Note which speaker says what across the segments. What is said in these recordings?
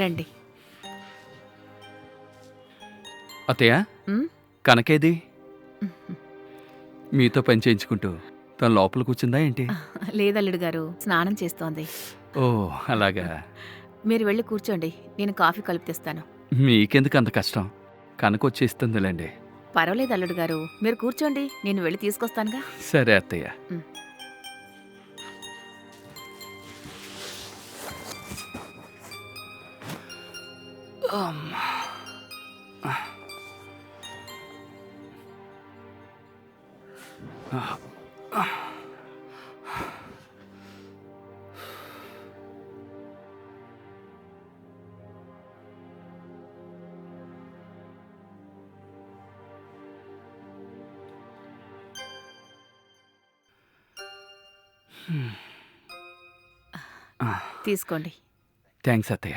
Speaker 1: రండి.
Speaker 2: అత్తయ్య,
Speaker 1: ఉమ్,
Speaker 2: కనకేది? మీతో పని చేయించుకుంటూ తను లోపల కూర్చుందా ఏంటి?
Speaker 1: లేదల్లుడు గారు, స్నానం చేస్తోంది.
Speaker 2: ఓ, అలాగా.
Speaker 1: మీరు వెళ్ళి కూర్చోండి, నేను కాఫీ కలిపి తెస్తాను.
Speaker 2: మీకెందుకు అంత కష్టం? కనకొచ్చి ఇస్తుందిలేండి.
Speaker 1: పర్వాలేదు అల్లుడు గారు, మీరు కూర్చోండి, నేను వెళ్ళి తీసుకొస్తానుగా.
Speaker 2: సరే అత్తయ్య.
Speaker 1: ఉమ్. తీసుకోండి.
Speaker 2: థ్యాంక్స్ అత్తయ్య.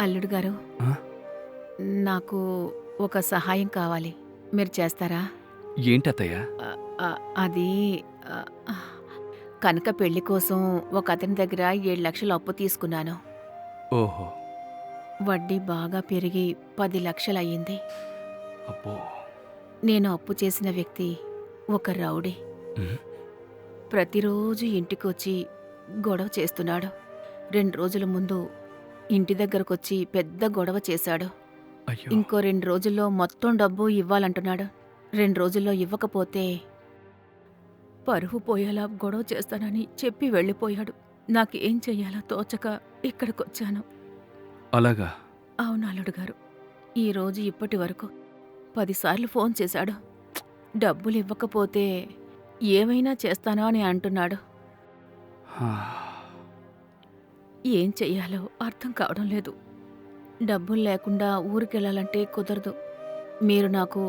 Speaker 1: అల్లుడు గారు,
Speaker 2: ఆ?
Speaker 1: నాకు ఒక సహాయం కావాలి, మీరు చేస్తారా?
Speaker 2: ఏంటి అత్తయ్య?
Speaker 1: ఆ, ఆ, అది ఆ, కనక పెళ్లి కోసం ఒక అతని దగ్గర 7 లక్షలు అప్పు తీసుకున్నాను.
Speaker 2: ఓహో,
Speaker 1: వడ్డీ బాగా పెరిగి 10 లక్షలు అయ్యింది.
Speaker 2: అబ్బో.
Speaker 1: నేను అప్పు చేసిన వ్యక్తి ఒక రౌడీ.
Speaker 2: ఉమ్,
Speaker 1: ప్రతిరోజు ఇంటికొచ్చి గొడవ చేస్తున్నాడు. 2 రోజుల ముందు ఇంటి దగ్గరకొచ్చి పెద్ద గొడవ చేశాడు.
Speaker 2: అయ్యో.
Speaker 1: ఇంకో 2 రోజుల్లో మొత్తం డబ్బు ఇవ్వాలంటున్నాడు. 2 రోజుల్లో ఇవ్వకపోతే పరువు పోయేలా గొడవ చేస్తానని చెప్పి వెళ్ళిపోయాడు. నాకేం చెయ్యాలో తోచక ఇక్కడికొచ్చాను.
Speaker 2: అలాగా.
Speaker 1: అవును అల్లుడు గారు, ఈరోజు ఇప్పటి వరకు 10 సార్లు ఫోన్ చేశాడు. డబ్బులు ఇవ్వకపోతే ఏమైనా చేస్తానా అని అంటున్నాడు.
Speaker 2: హా.
Speaker 1: ఏం చెయ్యాలో అర్థం కావడం లేదు. డబ్బులు లేకుండా ఊరికెళ్ళాలంటే కుదరదు. మీరు నాకు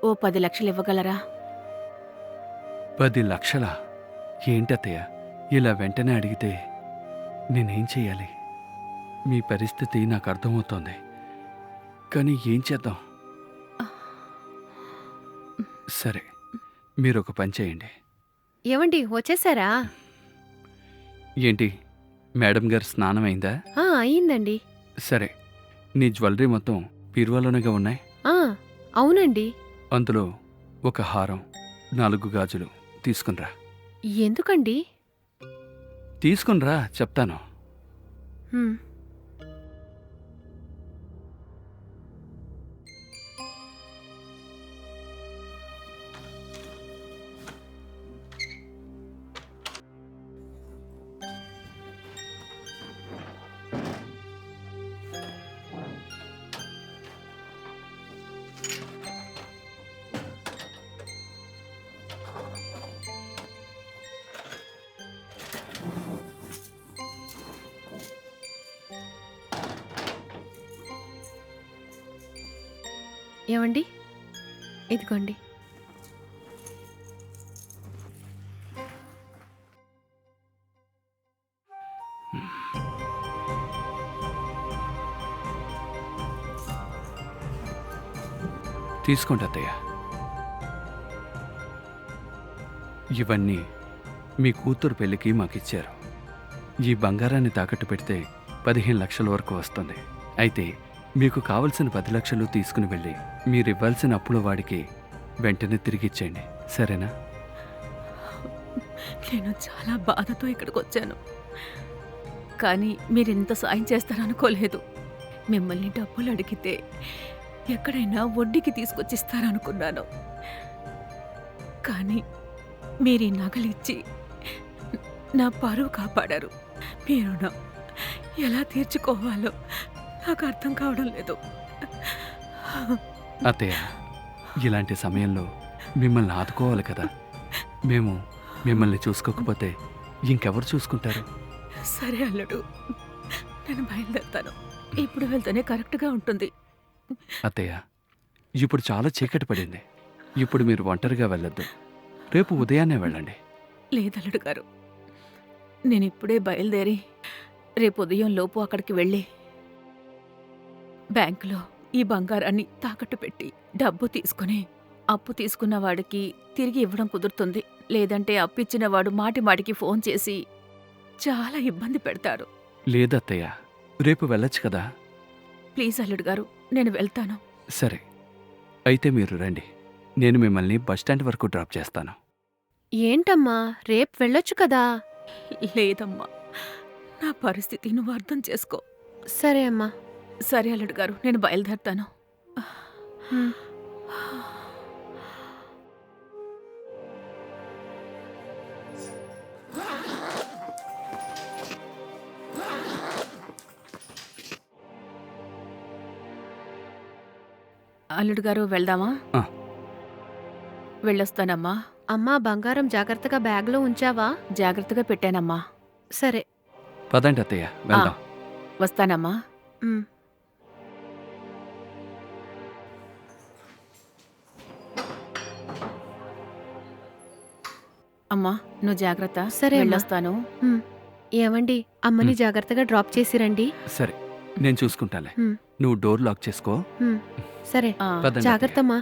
Speaker 1: ఓ 10 లక్షలు ఇవ్వగలరా?
Speaker 2: 10 లక్షలా? ఏంటత్తయ్య, ఇలా వెంటనే అడిగితే నేనేం చెయ్యాలి? మీ పరిస్థితి నాకు అర్థమవుతోంది, కానీ ఏం చేద్దాం? సరే, మీరొక పని చేయండి.
Speaker 3: ఏవండి వచ్చేసారా?
Speaker 2: ఏంటి, మేడం గారు స్నానం అయిందా?
Speaker 3: అయిందండి.
Speaker 2: సరే, నీ జ్యువెలరీ మొత్తం బీరువాలోనేగా ఉన్నాయి.
Speaker 3: అవునండి.
Speaker 2: అందులో ఒక హారం, 4 గాజులు తీసుకునిరా.
Speaker 3: ఎందుకండి?
Speaker 2: తీసుకునిరా, చెప్తాను.
Speaker 3: హ్మ్. ఏవండి, ఇదిగోండి.
Speaker 2: తీసుకోండి అత్తయ్య. ఇవన్నీ మీ కూతురు పెళ్లికి మాకిచ్చారు. ఈ బంగారాన్ని తాకట్టు పెడితే 15 లక్షల వరకు వస్తుంది. అయితే మీకు కావలసిన 10 లక్షలు తీసుకుని వెళ్ళి మీరివ్వాల్సిన అప్పుల వాడికి వెంటనే తిరిగిచ్చేయండి, సరేనా?
Speaker 1: నేను చాలా బాధతో ఇక్కడికొచ్చాను, కానీ మీరింత సాయం చేస్తారనుకోలేదు. మిమ్మల్ని డబ్బులు అడిగితే ఎక్కడైనా వడ్డీకి తీసుకొచ్చిస్తారనుకున్నాను. కానీ మీరీ నగలిచ్చి నా పరువు కాపాడారు. మీరు ఎలా తీర్చుకోవాలో నాకు అర్థం కావడం లేదు.
Speaker 2: అత్తయ్య, ఇలాంటి సమయంలో మిమ్మల్ని ఆదుకోవాలి కదా. మేము మిమ్మల్ని చూసుకోకపోతే ఇంకెవరు చూసుకుంటారు?
Speaker 1: సరే అల్లుడు, నేను బయలుదేరుతాను. ఇప్పుడు వెళ్తేనే కరెక్ట్గా ఉంటుంది.
Speaker 2: అత్తయ్య, ఇప్పుడు చాలా చీకటి పడింది. ఇప్పుడు మీరు ఒంటరిగా వెళ్ళొద్దు. రేపు ఉదయాన్నే వెళ్ళండి.
Speaker 1: లేదల్లుడు గారు, నేనిప్పుడే బయలుదేరి రేపు ఉదయం లోపు అక్కడికి వెళ్ళి బ్యాంకులో ఈ బంగారాన్ని తాకట్టు పెట్టి డబ్బు తీసుకుని అప్పు తీసుకున్న వాడికి తిరిగి ఇవ్వడం కుదురుతుంది. లేదంటే అప్పిచ్చిన వాడు మాటిమాటికి ఫోన్ చేసి చాలా ఇబ్బంది పెడతాడు.
Speaker 2: లేదత్తయ్య, రేపు వెళ్ళొచ్చు కదా.
Speaker 1: ప్లీజ్ అల్లుడు గారు, నేను వెళ్తాను.
Speaker 2: సరే, అయితే మీరు రండి. నేను మిమ్మల్ని బస్టాండ్ వరకు డ్రాప్ చేస్తాను.
Speaker 3: ఏంటమ్మా, రేపు వెళ్ళొచ్చు కదా.
Speaker 1: లేదమ్మా, నా పరిస్థితి నువ్వు అర్థం చేసుకో.
Speaker 3: సరే అమ్మా.
Speaker 1: సరే అల్లుడు గారు, నేను బయలుదేరుతాను.
Speaker 3: హ్మ్.
Speaker 1: అల్లుడు గారు, వెళ్దామా?
Speaker 2: ఆ.
Speaker 1: వెళ్ళొస్తానమ్మా.
Speaker 3: అమ్మా, బంగారం జాగ్రత్తగా బ్యాగ్లో ఉంచావా?
Speaker 1: జాగ్రత్తగా పెట్టానమ్మా.
Speaker 3: సరే.
Speaker 2: పదండి అత్తయ్య, వెళ్దాం.
Speaker 1: వస్తానమ్మా.
Speaker 3: ఉమ్.
Speaker 1: అమ్మా, నువ్వు జాగ్రత్త.
Speaker 3: సరే అమ్మా.
Speaker 1: వెళ్ళొస్తాను.
Speaker 3: ఉమ్. ఏమండి, అమ్మని జాగ్రత్తగా డ్రాప్ చేసిరండి.
Speaker 2: సరే, నేను చూసుకుంటాలే.
Speaker 3: హ్మ్.
Speaker 2: నువ్వు డోర్ లాక్ చేసుకో.
Speaker 3: సరే.
Speaker 1: ఆ,
Speaker 2: పదండి
Speaker 3: జాగ్రత్తమ్మా.